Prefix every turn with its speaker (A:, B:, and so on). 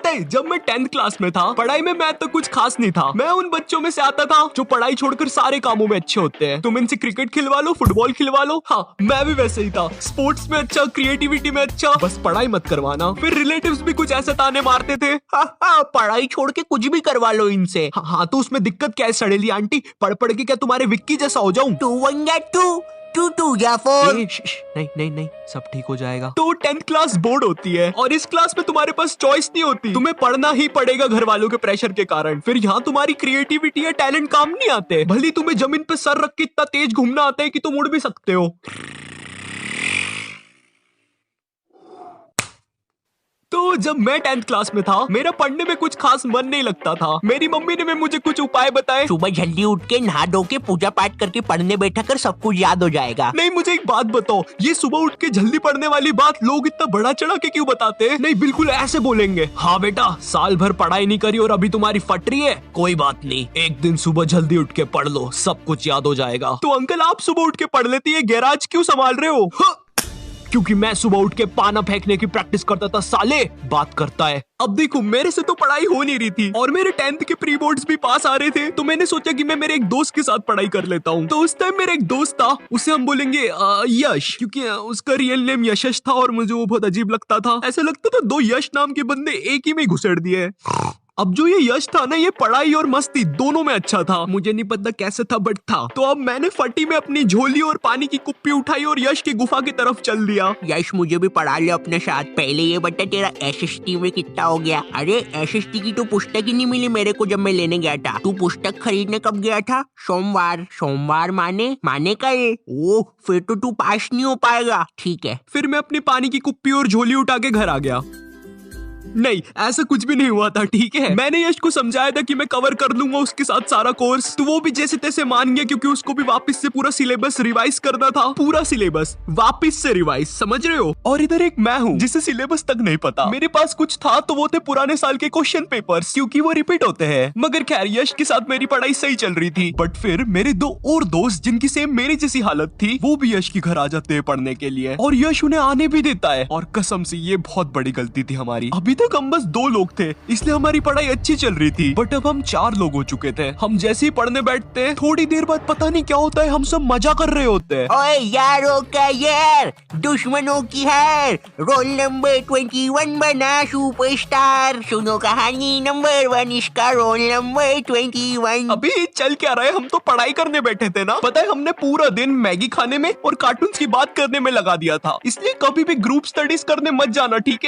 A: पता है जब मैं 10th क्लास में था, पढ़ाई में मैं तो कुछ खास नहीं था। मैं उन बच्चों में से आता था जो पढ़ाई छोड़कर सारे कामों में अच्छे होते हैं। तुम इनसे क्रिकेट खिलवा लो, फुटबॉल खिलवा लो। हाँ, मैं भी वैसे ही था। स्पोर्ट्स में अच्छा, क्रिएटिविटी में अच्छा, बस पढ़ाई मत करवाना। फिर रिलेटिव्स भी कुछ ऐसे ताने मारते थे, पढ़ाई छोड़ के कुछ भी करवा लो इनसे। हाँ, तो उसमें दिक्कत क्या है सड़ेली आंटी? पढ़ पढ़ के क्या तुम्हारे विक्की जैसा हो जाऊं?
B: 2 1 get 2 2 2 या 4।
A: नहीं नहीं नहीं, सब ठीक हो जाएगा। तो 10th क्लास बोर्ड होती है और इस क्लास में तुम्हारे पास चॉइस नहीं होती, तुम्हें पढ़ना ही पड़ेगा घर वालों के प्रेशर के कारण। फिर यहाँ तुम्हारी क्रिएटिविटी या टैलेंट काम नहीं आते। भले तुम्हें जमीन पे सर रख के इतना तेज घूमना आता है कि तुम उड़ भी सकते हो। तो जब मैं 10th क्लास में था, मेरा पढ़ने में कुछ खास मन नहीं लगता था। मेरी मम्मी ने भी मुझे कुछ उपाय बताए।
B: सुबह जल्दी उठ के नहा धो के पूजा पाठ करके पढ़ने बैठा कर, सब कुछ याद हो जाएगा।
A: नहीं, मुझे एक बात बताओ, ये सुबह उठ के जल्दी पढ़ने वाली बात लोग इतना बड़ा चढ़ा के क्यों बताते हैं? नहीं, बिल्कुल ऐसे बोलेंगे, हाँ बेटा साल भर पढ़ाई नहीं करी और अभी तुम्हारी फट रही है, कोई बात नहीं, एक दिन सुबह जल्दी उठ के पढ़ लो, सब कुछ याद हो जाएगा। तो अंकल, आप सुबह उठ के पढ़ लेती है, गैराज क्यों संभाल रहे हो? क्योंकि मैं सुबह उठ के पाना फेंकने की प्रैक्टिस करता था साले, बात करता है। अब देखो, मेरे से तो पढ़ाई हो नहीं रही थी और मेरे 10th के प्री बोर्ड्स भी पास आ रहे थे, तो मैंने सोचा कि मैं मेरे एक दोस्त के साथ पढ़ाई कर लेता हूँ। तो उस टाइम मेरा एक दोस्त था, उसे हम बोलेंगे यश, क्योंकि उसका रियल नेम यशश था और मुझे वो बहुत अजीब लगता था। ऐसा लगता था दो यश नाम के बंदे एक ही में घुसेड़ दिए। अब जो ये यश था ना, ये पढ़ाई और मस्ती दोनों में अच्छा था। मुझे नहीं पता कैसे था, बट था। तो अब मैंने फटी में अपनी झोली और पानी की कुप्पी उठाई और यश की गुफा की तरफ चल दिया।
B: यश, मुझे भी पढ़ा ले अपने साथ। पहले ये बता, तेरा एसएसटी में कितना हो गया? अरे एसएसटी की तो पुस्तक ही नहीं मिली मेरे को जब मैं लेने गया था। तू पुस्तक खरीदने कब गया था? सोमवार माने कल। ओह, फिर तो तू पास नहीं हो पाएगा। ठीक है।
A: फिर मैं अपनी पानी की कुप्पी और झोली उठा के घर आ गया। नहीं, ऐसा कुछ भी नहीं हुआ था, ठीक है। मैंने यश को समझाया था कि मैं कवर कर लूंगा उसके साथ सारा कोर्स, तो वो भी जैसे तैसे मान गया, क्योंकि उसको भी वापस से पूरा सिलेबस रिवाइज करना था। पूरा सिलेबस वापस से रिवाइज, समझ रहे हो? और इधर एक मैं हूँ जिसे सिलेबस तक नहीं पता। मेरे पास कुछ था तो वो थे पुराने साल के क्वेश्चन पेपर्स, क्योंकि वो रिपीट होते हैं। मगर खैर, यश के साथ मेरी पढ़ाई सही चल रही थी। बट फिर मेरे दो और दोस्त, जिनकी सेम मेरी जैसी हालत थी, वो भी यश के घर आ जाते हैं पढ़ने के लिए, और यश उन्हें आने भी देता है। और कसम से ये बहुत बड़ी गलती थी हमारी। अभी तक हम बस 2 लोग थे, इसलिए हमारी पढ़ाई अच्छी चल रही थी। बट अब हम 4 लोग हो चुके थे। हम जैसे ही पढ़ने बैठते हैं, थोड़ी देर बाद पता नहीं क्या होता है, हम सब मजा कर रहे होते हैं।
B: ओए यारों का यार, दुश्मनों की हार, रोल नंबर 21 बना सुपरस्टार। सुनो कहानी नंबर 1, इसका रोल नंबर 21।
A: अभी चल क्या रहा है? हम तो पढ़ाई करने बैठे थे ना। पता है, हमने पूरा दिन मैगी खाने में और कार्टून्स की बात करने में लगा दिया था। इसलिए कभी भी ग्रुप स्टडीज करने मत जाना, ठीक है?